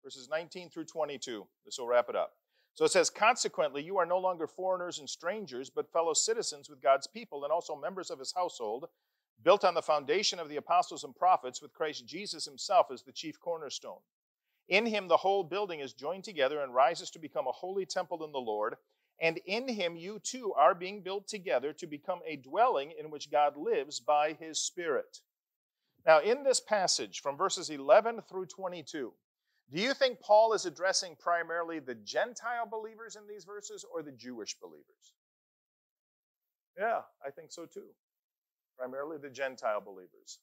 verses 19 through 22. This will wrap it up. So it says, consequently, you are no longer foreigners and strangers, but fellow citizens with God's people and also members of his household, built on the foundation of the apostles and prophets, with Christ Jesus himself as the chief cornerstone. In him the whole building is joined together and rises to become a holy temple in the Lord, and in him you too are being built together to become a dwelling in which God lives by his Spirit. Now, in this passage from verses 11 through 22, do you think Paul is addressing primarily the Gentile believers in these verses or the Jewish believers? Yeah, I think so too. Primarily the Gentile believers.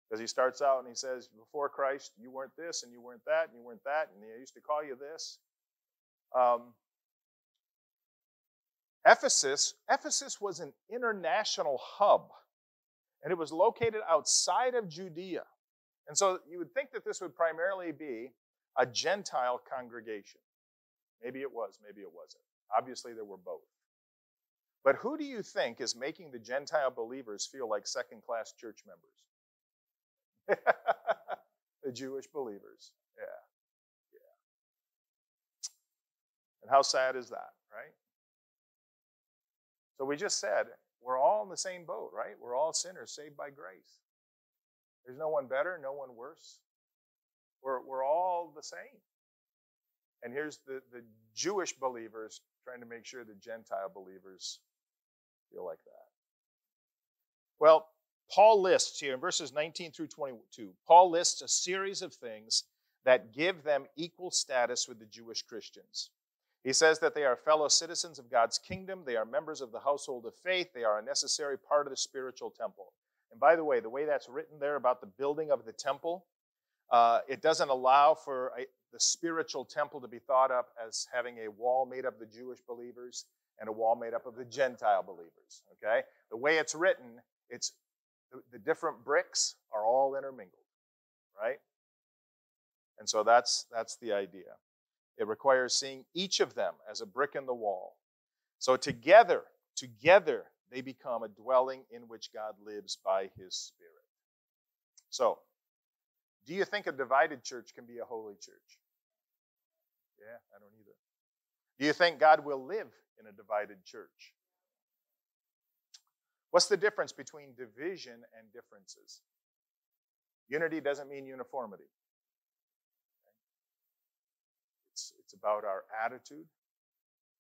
Because he starts out and he says, before Christ, you weren't this and you weren't that and you weren't that, and they used to call you this. Ephesus was an international hub, and it was located outside of Judea. And so you would think that this would primarily be a Gentile congregation. Maybe it was, maybe it wasn't. Obviously, there were both. But who do you think is making the Gentile believers feel like second-class church members? The Jewish believers. Yeah. And how sad is that, right? So we just said, we're all in the same boat, right? We're all sinners saved by grace. There's no one better, no one worse. We're all the same. And here's the Jewish believers trying to make sure the Gentile believers feel like that. Well, Paul lists here in verses 19 through 22, Paul lists a series of things that give them equal status with the Jewish Christians. He says that they are fellow citizens of God's kingdom, they are members of the household of faith, they are a necessary part of the spiritual temple. And by the way that's written there about the building of the temple, it doesn't allow for the spiritual temple to be thought up as having a wall made up of the Jewish believers and a wall made up of the Gentile believers, okay? The way it's written, it's the different bricks are all intermingled, right? And so that's the idea. It requires seeing each of them as a brick in the wall. So together, they become a dwelling in which God lives by his Spirit. So, do you think a divided church can be a holy church? Yeah, I don't either. Do you think God will live in a divided church? What's the difference between division and differences? Unity doesn't mean uniformity. It's about our attitude,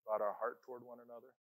about our heart toward one another.